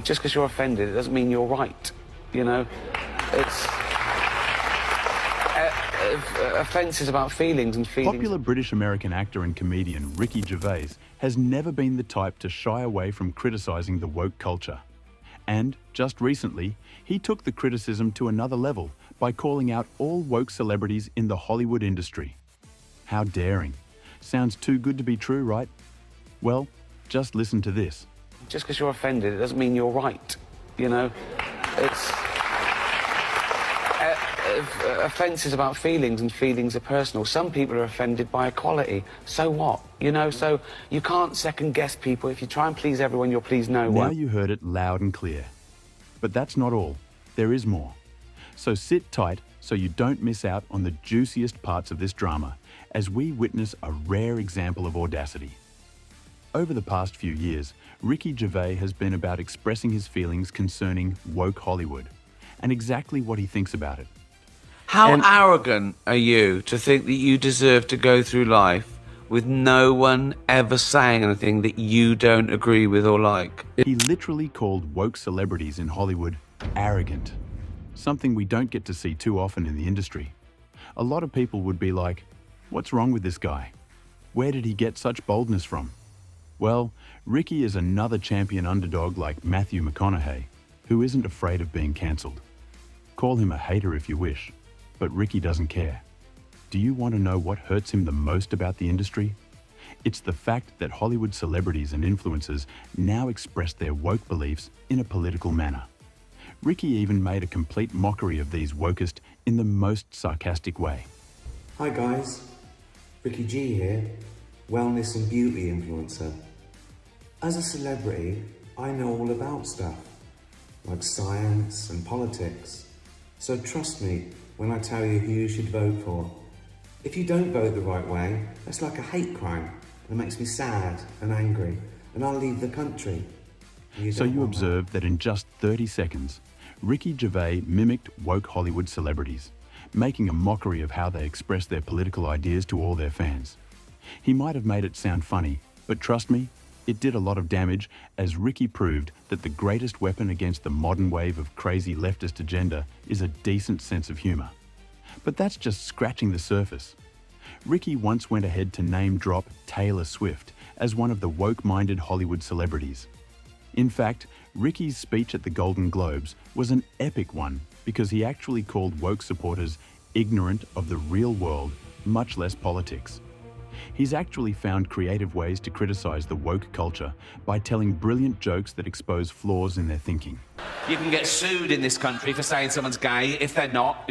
just because you're offended, it doesn't mean you're right, you know? It's... offence is about feelings and feelings... Popular British-American actor and comedian Ricky Gervais has never been the type to shy away from criticising the woke culture. And, just recently, he took the criticism to another level by calling out all woke celebrities in the Hollywood industry. How daring. Sounds too good to be true, right? Well, just listen to this. Just because you're offended, it doesn't mean you're right, you know? It's... offence is about feelings, and feelings are personal. Some people are offended by equality. So what? You know, so you can't second-guess people. If you try and please everyone, you'll please no one. Now you heard it loud and clear. But that's not all. There is more. So sit tight so you don't miss out on the juiciest parts of this drama as we witness a rare example of audacity. Over the past few years, Ricky Gervais has been about expressing his feelings concerning woke Hollywood and exactly what he thinks about it. How arrogant are you to think that you deserve to go through life with no one ever saying anything that you don't agree with or like? He literally called woke celebrities in Hollywood arrogant, something we don't get to see too often in the industry. A lot of people would be like, what's wrong with this guy? Where did he get such boldness from? Well, Ricky is another champion underdog like Matthew McConaughey, who isn't afraid of being cancelled. Call him a hater if you wish, but Ricky doesn't care. Do you want to know what hurts him the most about the industry? It's the fact that Hollywood celebrities and influencers now express their woke beliefs in a political manner. Ricky even made a complete mockery of these wokest in the most sarcastic way. Hi guys, Ricky G here, wellness and beauty influencer. As a celebrity, I know all about stuff, like science and politics. So trust me when I tell you who you should vote for. If you don't vote the right way, that's like a hate crime. It makes me sad and angry, and I'll leave the country. So you observed that in just 30 seconds, Ricky Gervais mimicked woke Hollywood celebrities, making a mockery of how they express their political ideas to all their fans. He might have made it sound funny, but trust me, it did a lot of damage as Ricky proved that the greatest weapon against the modern wave of crazy leftist agenda is a decent sense of humour. But that's just scratching the surface. Ricky once went ahead to name drop Taylor Swift as one of the woke-minded Hollywood celebrities. In fact, Ricky's speech at the Golden Globes was an epic one because he actually called woke supporters ignorant of the real world, much less politics. He's actually found creative ways to criticize the woke culture by telling brilliant jokes that expose flaws in their thinking. You can get sued in this country for saying someone's gay if they're not,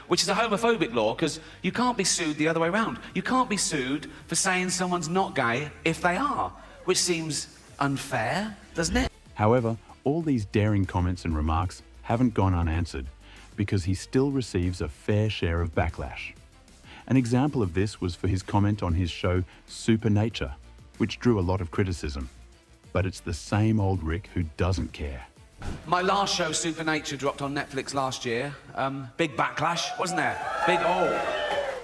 which is a homophobic law, because you can't be sued the other way around. You can't be sued for saying someone's not gay if they are, which seems unfair, doesn't it? However, all these daring comments and remarks haven't gone unanswered because he still receives a fair share of backlash. An example of this was for his comment on his show Supernature, which drew a lot of criticism. But it's the same old Rick who doesn't care. My last show, Supernature, dropped on Netflix last year. Big backlash, wasn't there?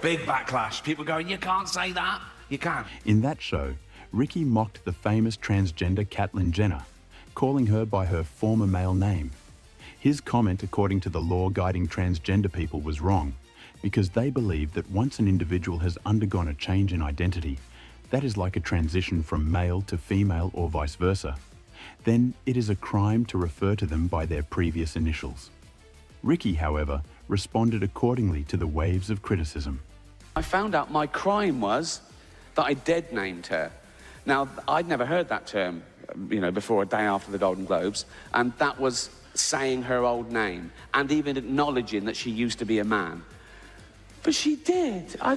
Big backlash. People going, you can't say that. You can. In that show, Ricky mocked the famous transgender Caitlyn Jenner, calling her by her former male name. His comment, according to the law guiding transgender people, was wrong, because they believe that once an individual has undergone a change in identity, that is like a transition from male to female or vice versa, then it is a crime to refer to them by their previous initials. Ricky, however, responded accordingly to the waves of criticism. I found out my crime was that I dead named her. Now, I'd never heard that term, before a day after the Golden Globes, and that was saying her old name and even acknowledging that she used to be a man. But she did. I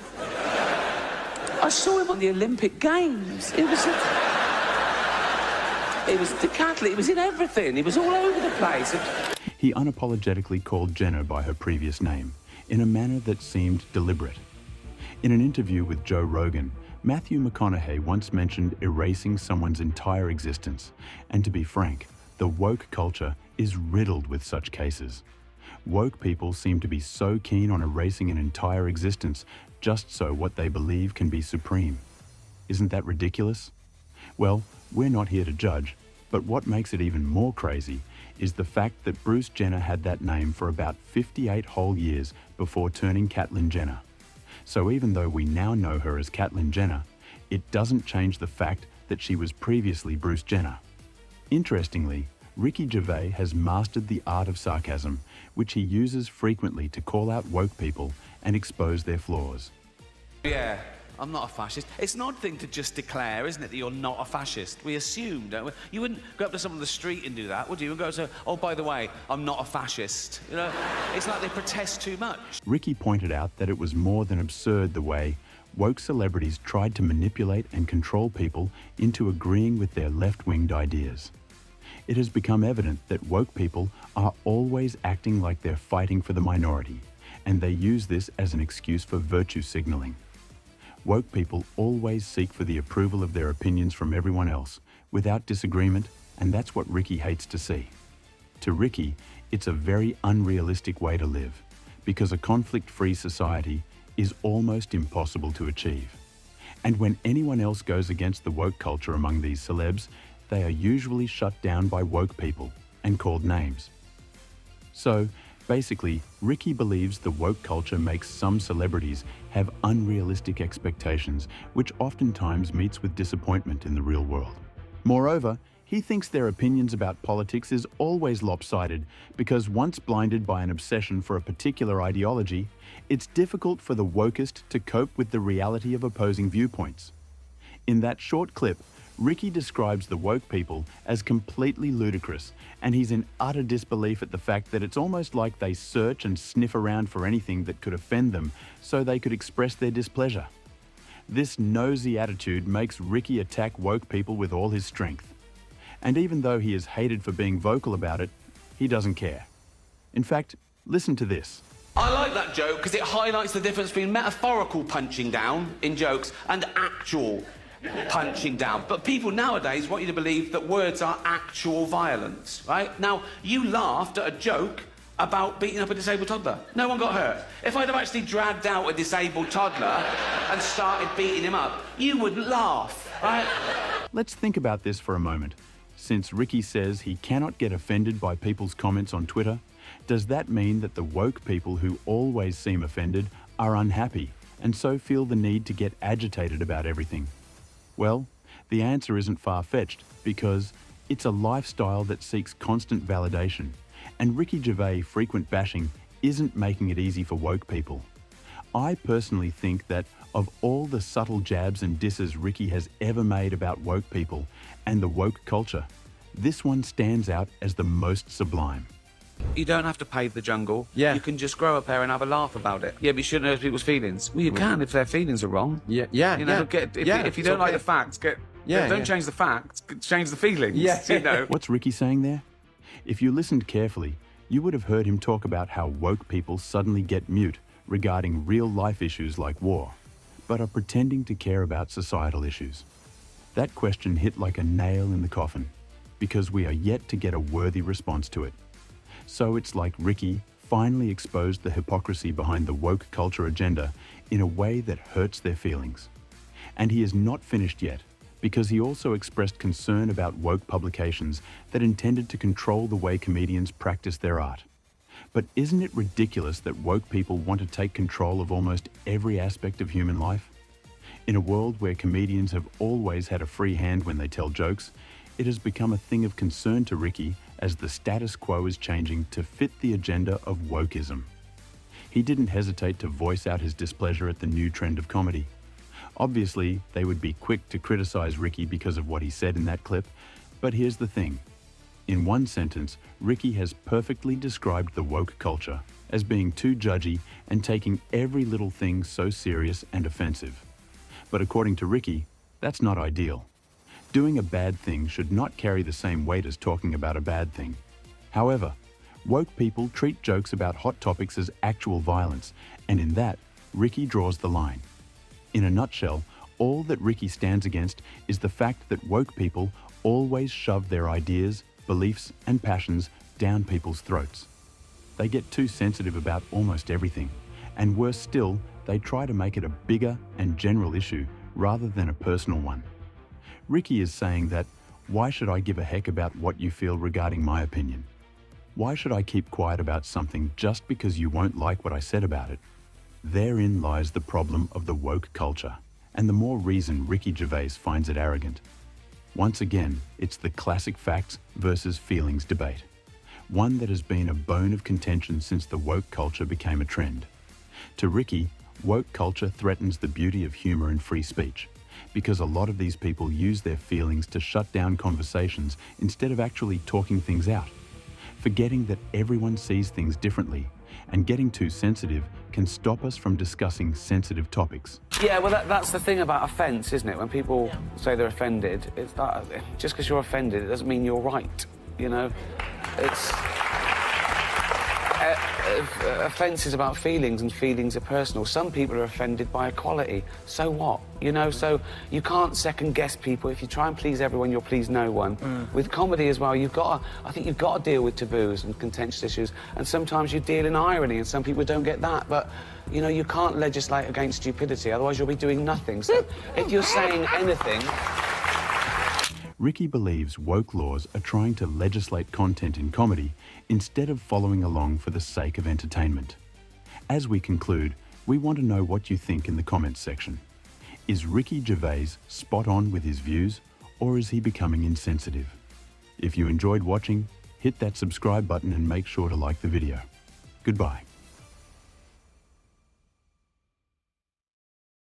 saw him on the Olympic Games. It was decathlon. It was in everything. It was all over the place. He unapologetically called Jenner by her previous name in a manner that seemed deliberate. In an interview with Joe Rogan, Matthew McConaughey once mentioned erasing someone's entire existence, and to be frank, the woke culture is riddled with such cases. Woke people seem to be so keen on erasing an entire existence just so what they believe can be supreme. Isn't that ridiculous? Well, we're not here to judge, But what makes it even more crazy is the fact that Bruce Jenner had that name for about 58 whole years before turning Caitlyn Jenner. So even though we now know her as Caitlyn Jenner, it doesn't change the fact that she was previously Bruce Jenner. Interestingly, Ricky Gervais has mastered the art of sarcasm, which he uses frequently to call out woke people and expose their flaws. Yeah, I'm not a fascist. It's an odd thing to just declare, isn't it, that you're not a fascist? We assume, don't we? You wouldn't go up to someone on the street and do that, would you? And go say, oh, by the way, I'm not a fascist. You know, it's like they protest too much. Ricky pointed out that it was more than absurd the way woke celebrities tried to manipulate and control people into agreeing with their left-winged ideas. It has become evident that woke people are always acting like they're fighting for the minority, and they use this as an excuse for virtue signaling. Woke people always seek for the approval of their opinions from everyone else, without disagreement, and that's what Ricky hates to see. To Ricky, it's a very unrealistic way to live, because a conflict-free society is almost impossible to achieve. And when anyone else goes against the woke culture among these celebs, they are usually shut down by woke people and called names. So, basically, Ricky believes the woke culture makes some celebrities have unrealistic expectations, which oftentimes meets with disappointment in the real world. Moreover, he thinks their opinions about politics is always lopsided because once blinded by an obsession for a particular ideology, it's difficult for the wokest to cope with the reality of opposing viewpoints. In that short clip, Ricky describes the woke people as completely ludicrous, and he's in utter disbelief at the fact that it's almost like they search and sniff around for anything that could offend them so they could express their displeasure. This nosy attitude makes Ricky attack woke people with all his strength. And even though he is hated for being vocal about it, he doesn't care. In fact, listen to this. I like that joke because it highlights the difference between metaphorical punching down in jokes and actual punching down. But people nowadays want you to believe that words are actual violence, right? Now, you laughed at a joke about beating up a disabled toddler. No one got hurt. If I'd have actually dragged out a disabled toddler and started beating him up, you wouldn't laugh, right? Let's think about this for a moment. Since Ricky says he cannot get offended by people's comments on Twitter, does that mean that the woke people who always seem offended are unhappy and so feel the need to get agitated about everything? Well, the answer isn't far-fetched because it's a lifestyle that seeks constant validation, and Ricky Gervais' frequent bashing isn't making it easy for woke people. I personally think that of all the subtle jabs and disses Ricky has ever made about woke people and the woke culture, this one stands out as the most sublime. You don't have to pave the jungle. Yeah. You can just grow a pair and have a laugh about it. Yeah, but you shouldn't hurt people's feelings. Well, you can if their feelings are wrong. Yeah. You know, if you don't like the facts, don't change the facts, change the feelings. Yeah. You know. What's Ricky saying there? If you listened carefully, you would have heard him talk about how woke people suddenly get mute regarding real-life issues like war, but are pretending to care about societal issues. That question hit like a nail in the coffin, because we are yet to get a worthy response to it. So it's like Ricky finally exposed the hypocrisy behind the woke culture agenda in a way that hurts their feelings. And he is not finished yet, because he also expressed concern about woke publications that intended to control the way comedians practice their art. But isn't it ridiculous that woke people want to take control of almost every aspect of human life? In a world where comedians have always had a free hand when they tell jokes, it has become a thing of concern to Ricky as the status quo is changing to fit the agenda of wokeism. He didn't hesitate to voice out his displeasure at the new trend of comedy. Obviously, they would be quick to criticize Ricky because of what he said in that clip, but here's the thing. In one sentence, Ricky has perfectly described the woke culture as being too judgy and taking every little thing so serious and offensive. But according to Ricky, that's not ideal. Doing a bad thing should not carry the same weight as talking about a bad thing. However, woke people treat jokes about hot topics as actual violence, and in that, Ricky draws the line. In a nutshell, all that Ricky stands against is the fact that woke people always shove their ideas, beliefs, and passions down people's throats. They get too sensitive about almost everything, and worse still, they try to make it a bigger and general issue rather than a personal one. Ricky is saying that Why should I give a heck about what you feel regarding my opinion? Why should I keep quiet about something just because you won't like what I said about it? Therein lies the problem of the woke culture, and the more reason Ricky Gervais finds it arrogant. Once again, it's the classic facts versus feelings debate, one that has been a bone of contention since the woke culture became a trend. To Ricky, woke culture threatens the beauty of humour and free speech, because a lot of these people use their feelings to shut down conversations instead of actually talking things out, forgetting that everyone sees things differently, and getting too sensitive can stop us from discussing sensitive topics. Yeah, well, that's the thing about offence, isn't it? When people say they're offended, it's that just because you're offended, it doesn't mean you're right, you know? It's... offence is about feelings, and feelings are personal. Some people are offended by equality. So what? You know, so you can't second-guess people. If you try and please everyone, you'll please no one. With comedy as well, I think you've got to deal with taboos and contentious issues, and sometimes you deal in irony, and some people don't get that. But, you know, you can't legislate against stupidity, otherwise you'll be doing nothing. So if you're saying anything... Ricky believes woke laws are trying to legislate content in comedy instead of following along for the sake of entertainment. As we conclude, we want to know what you think in the comments section. Is Ricky Gervais spot on with his views, or is he becoming insensitive? If you enjoyed watching, hit that subscribe button and make sure to like the video. Goodbye.